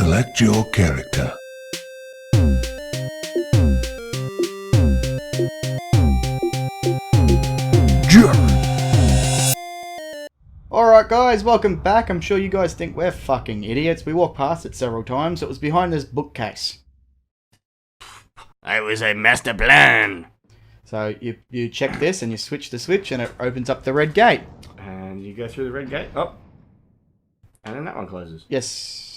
Select your character. Alright guys, welcome back. I'm sure you guys think we're fucking idiots. We walked past it several times. It was behind this bookcase. I was a master plan. So you check this and you switch the switch and it opens up the red gate. And you go through the red gate. Oh. And then that one closes. Yes.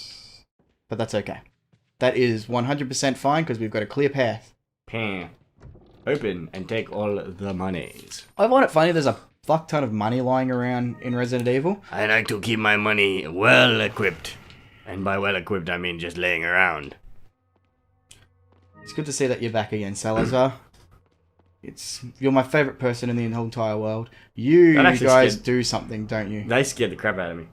But that's okay. That is 100% fine because we've got a clear path. Pan. Open and take all the monies. I find it funny there's a fuck ton of money lying around in Resident Evil. I like to keep my money well equipped. And by well equipped, I mean just laying around. It's good to see that you're back again, Salazar. You're my favourite person in the whole entire world. You guys do something, don't you? They scared the crap out of me.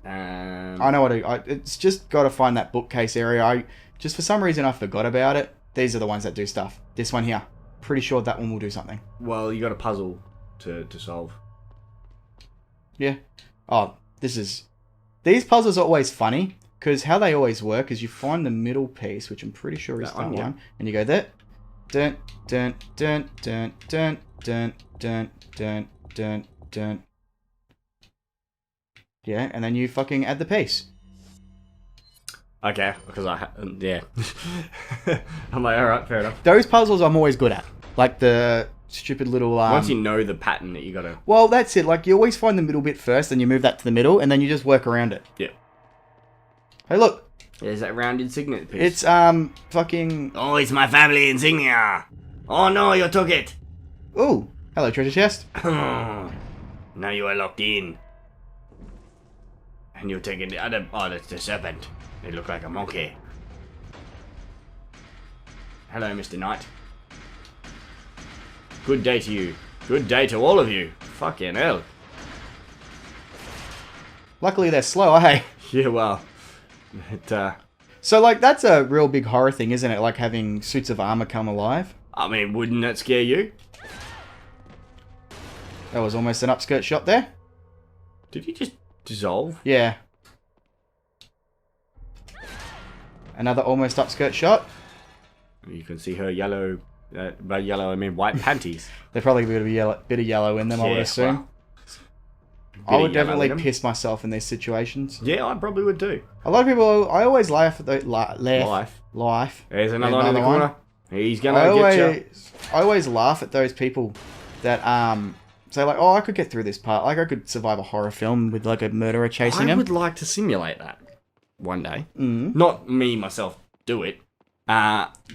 I know what it's just got to find that bookcase area. Just for some reason I forgot about it. These are the ones that do stuff. This one here. Pretty sure that one will do something. Well, you got a puzzle to solve. Yeah. Oh, these puzzles are always funny because how they always work is you find the middle piece, which I'm pretty sure is that one, and you go there. Dun dun dun dun dun dun dun dun dun dun. Yeah, and then you fucking add the piece. Okay, because yeah. I'm like, alright, fair enough. Those puzzles I'm always good at. Like the stupid little... Once you know the pattern that you gotta... Well, that's it. Like, you always find the middle bit first, then you move that to the middle, and then you just work around it. Yeah. Hey, look. There's that round insignia piece. It's, fucking... Oh, it's my family insignia. Oh, no, you took it. Ooh. Hello, treasure chest. Now you are locked in. And you're taking the other... Oh, that's the serpent. They look like a monkey. Hello, Mr. Knight. Good day to you. Good day to all of you. Fucking hell. Luckily, they're slow, eh? Yeah, well. So, like, that's a real big horror thing, isn't it? Like, having suits of armor come alive. I mean, wouldn't that scare you? That was almost an upskirt shot there. Did he just dissolve? Yeah. Another almost upskirt shot. You can see her yellow... by yellow, I mean white panties. There'd probably be a bit of yellow in them, I would assume. I would definitely piss myself in these situations. Yeah, I probably would too. A lot of people, I always laugh at the... Life. There's another one in the corner. He's gonna get you. I always laugh at those people that say like, oh, I could get through this part. Like, I could survive a horror film with like a murderer chasing him. I would like to simulate that one day. Mm. Not me, myself, do it.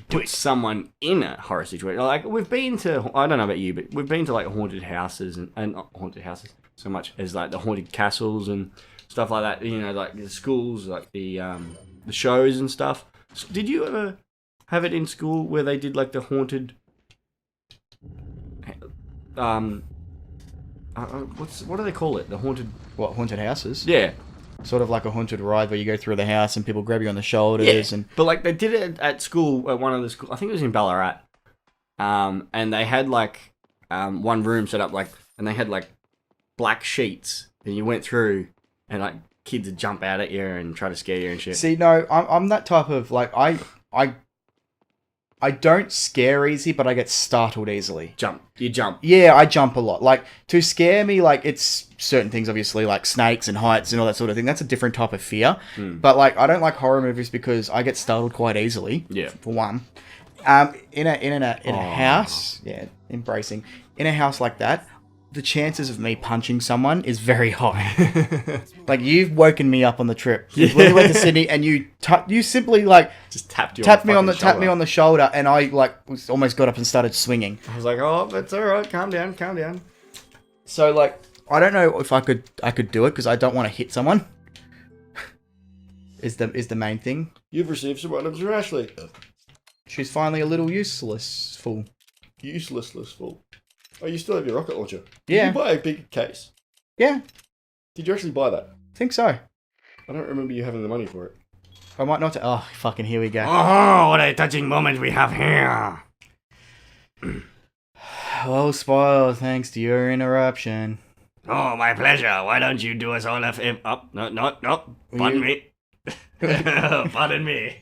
Put someone in a horror situation. Like, we've been to, I don't know about you, but we've been to like haunted houses and not haunted houses so much as like the haunted castles and stuff like that. You know, like the schools, like the shows and stuff. So did you ever have it in school where they did like the haunted, what do they call it? The haunted... What, haunted houses? Yeah. Sort of like a haunted ride where you go through the house and people grab you on the shoulders. Yeah. And but like they did it at school, at one of the schools, I think it was in Ballarat. And they had like one room set up like, and they had like black sheets and you went through and like kids would jump out at you and try to scare you and shit. See, no, I'm that type of like, I don't scare easy, but I get startled easily. You jump. Yeah, I jump a lot. Like, to scare me, like, it's certain things, obviously, like snakes and heights and all that sort of thing. That's a different type of fear. But, like, I don't like horror movies because I get startled quite easily. Yeah. For one. In a house, yeah, embracing. In a house like that, the chances of me punching someone is very high. Like, you've woken me up on the trip. When we went to Sydney and you simply like just tapped me on the shoulder and I like almost got up and started swinging. I was like, oh, that's all right. Calm down. So like, I don't know if I could do it because I don't want to hit someone. Is the main thing. You've received some items from Ashley. She's finally a little uselessful. Uselessful. Oh, you still have your rocket launcher? Yeah. Did you buy a big case? Yeah. Did you actually buy that? Think so. I don't remember you having the money for it. I might not. Oh, fucking here we go. Oh, what a touching moment we have here. Well spoiled thanks to your interruption. Oh, my pleasure. Why don't you do us all a favor? Oh, no. Pardon me. Pardon me.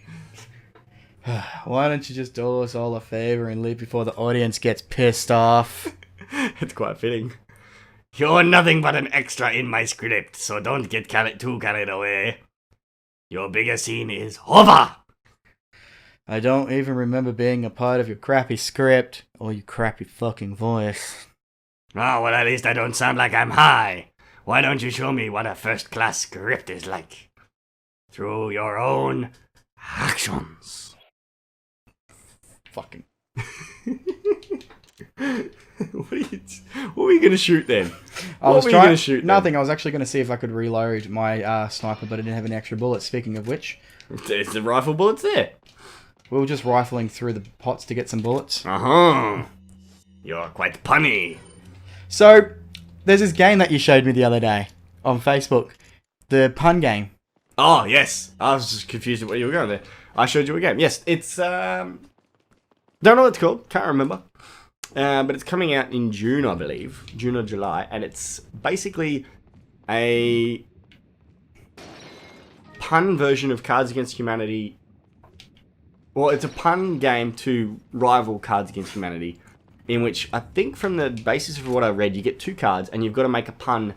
Why don't you just do us all a favor and leave before the audience gets pissed off? It's quite fitting. You're nothing but an extra in my script, so don't get too carried away. Your bigger scene is over. I don't even remember being a part of your crappy script or your crappy fucking voice. Oh, well, at least I don't sound like I'm high. Why don't you show me what a first-class script is like? Through your own actions. Fucking. What were you going to shoot then? I was trying to shoot. Nothing. I was actually going to see if I could reload my sniper, but I didn't have any extra bullets. Speaking of which, there's the rifle bullets there. We were just rifling through the pots to get some bullets. You're quite punny. So, there's this game that you showed me the other day on Facebook, the pun game. Oh yes, I was just confused at where you were going there. I showed you a game. Yes, it's don't know what it's called. Can't remember. But it's coming out in June, I believe. June or July. And it's basically a pun version of Cards Against Humanity. Well, it's a pun game to rival Cards Against Humanity. In which, I think from the basis of what I read, you get 2 cards and you've got to make a pun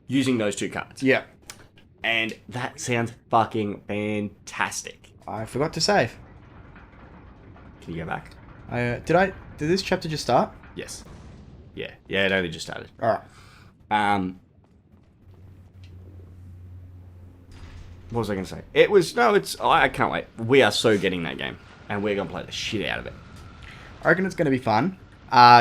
using those 2 cards. Yeah. And that sounds fucking fantastic. I forgot to save. Can you go back? Did this chapter just start? Yes. Yeah, it only just started. Alright. What was I going to say? I can't wait. We are so getting that game. And we're going to play the shit out of it. I reckon it's going to be fun.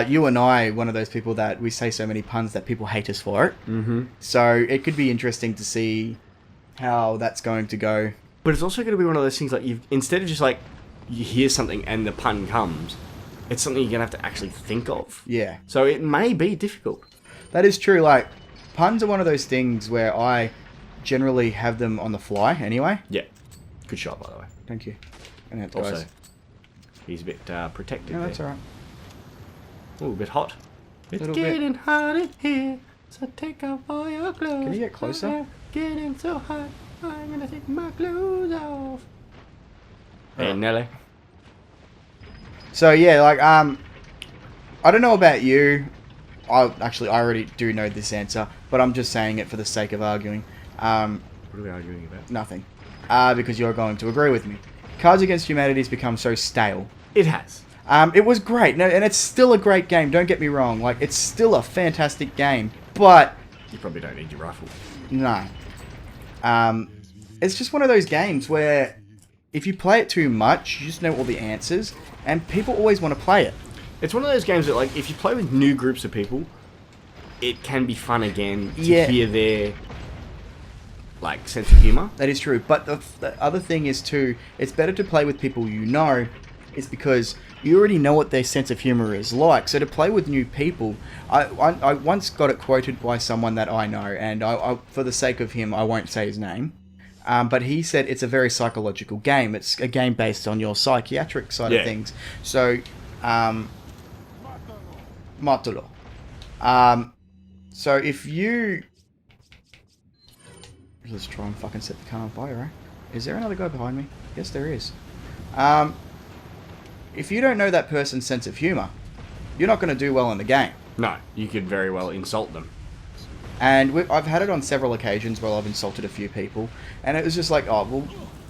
You and I, one of those people that we say so many puns that people hate us for it. Mm-hmm. So it could be interesting to see how that's going to go. But it's also going to be one of those things like instead of just like you hear something and the pun comes, it's something you're going to have to actually think of. Yeah. So it may be difficult. That is true. Like, puns are one of those things where I generally have them on the fly anyway. Yeah. Good shot, by the way. Thank you. And it also, goes. He's a bit protected. No, that's alright. Ooh, a bit hot. It's getting hot in here, so take off all your clothes. Can you get closer? Getting so hot, I'm gonna take my clothes off. Hey, Nelly. So yeah, like I don't know about you. I already do know this answer, but I'm just saying it for the sake of arguing. What are we arguing about? Nothing. Because you're going to agree with me. Cards Against Humanity has become so stale. It has. It was great, and it's still a great game. Don't get me wrong. Like, it's still a fantastic game, but you probably don't need your rifle. No. It's just one of those games where if you play it too much, you just know all the answers, and people always want to play it. It's one of those games that, like, if you play with new groups of people, it can be fun again to hear their, like, sense of humour. That is true. But the other thing is, too, it's better to play with people you know. It's because you already know what their sense of humour is like. So to play with new people, I once got it quoted by someone that I know, and I for the sake of him, I won't say his name. But he said it's a very psychological game. It's a game based on your psychiatric side of things. So, Matolo. So if you... Let's try and fucking set the car on fire, right? Is there another guy behind me? Yes, there is. If you don't know that person's sense of humour, you're not going to do well in the game. No, you could very well insult them. And I've had it on several occasions where I've insulted a few people, and it was just like, oh, well,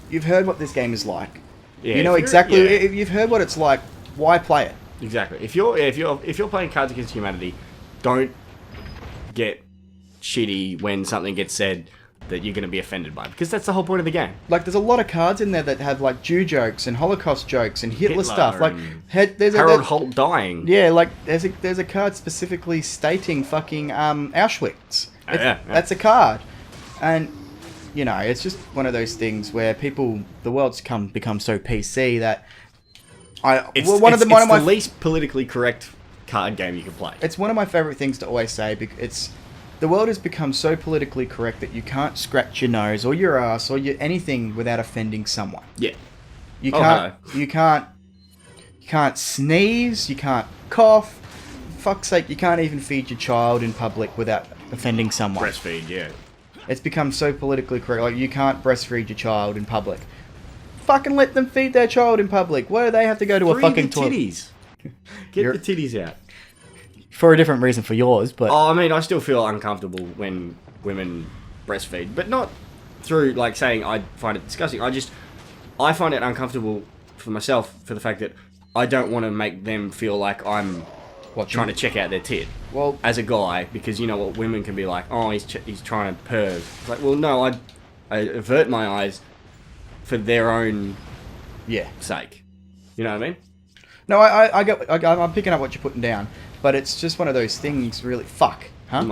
you've heard what this game is like. Yeah, you know exactly. If you've heard what it's like, why play it? Exactly. If you're playing Cards Against Humanity, don't get shitty when something gets said that you're going to be offended by, because that's the whole point of the game. Like, there's a lot of cards in there that have like Jew jokes and Holocaust jokes and Hitler stuff. Like, there's Harold Holt dying. Yeah, like there's a card specifically stating fucking Auschwitz. That's a card, and you know, it's just one of those things where the world's become so PC that it's the least politically correct card game you can play. It's one of my favorite things to always say, because the world has become so politically correct that you can't scratch your nose or your ass or anything without offending someone. Yeah. You can't sneeze, you can't cough, fuck's sake, you can't even feed your child in public without offending someone. Breastfeed, yeah. It's become so politically correct. Like, you can't breastfeed your child in public. Fucking let them feed their child in public. Why do they have to go to a fucking toilet? titties. Get the titties out. For a different reason for yours, but... Oh, I mean, I still feel uncomfortable when women breastfeed. But not through, like, saying I find it disgusting. I find it uncomfortable for myself for the fact that I don't want to make them feel like I'm trying to check out their tit. Well, as a guy, because you know what women can be like, oh, he's trying to perv. It's like, well, no, I avert my eyes for their own sake. You know what I mean? No, I'm picking up what you're putting down, but it's just one of those things. Really, fuck, huh? You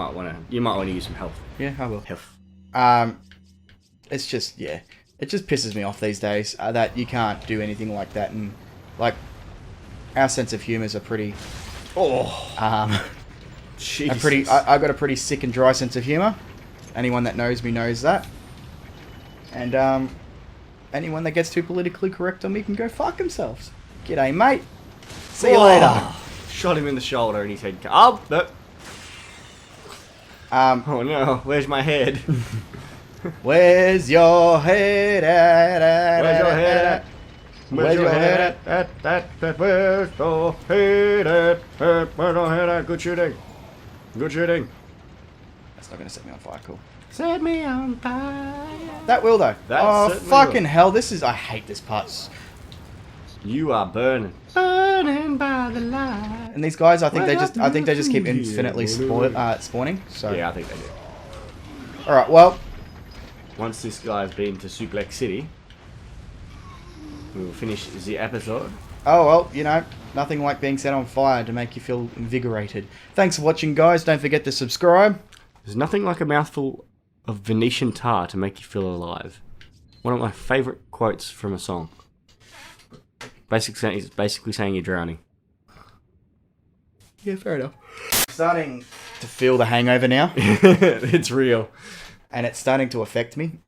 might want to use some help. Yeah, I will. Health. It's just it just pisses me off these days that you can't do anything like that, and like our sense of humours are pretty. Jesus. I got a pretty sick and dry sense of humour. Anyone that knows me knows that. And anyone that gets too politically correct on me can go fuck themselves. G'day, mate. See you later. Shot him in the shoulder and his head. Oh, no. Oh no, where's my head? Where's your head at? Where's your head at? Where's your head at? Where's your head at? Where's your head at? Good shooting. Good shooting. That's not going to set me on fire, cool. Set me on fire. That will, though. Oh, fucking hell. I hate this part. You are burning. Burning by the light. And these guys, I think they just keep infinitely spawning. So. Yeah, I think they do. Alright, well. Once this guy's been to Suplex City, we will finish the episode. Oh, well, you know, nothing like being set on fire to make you feel invigorated. Thanks for watching, guys. Don't forget to subscribe. There's nothing like a mouthful of Venetian tar to make you feel alive. One of my favourite quotes from a song. Basically saying you're drowning. Yeah, fair enough. I'm starting to feel the hangover now. It's real. And it's starting to affect me.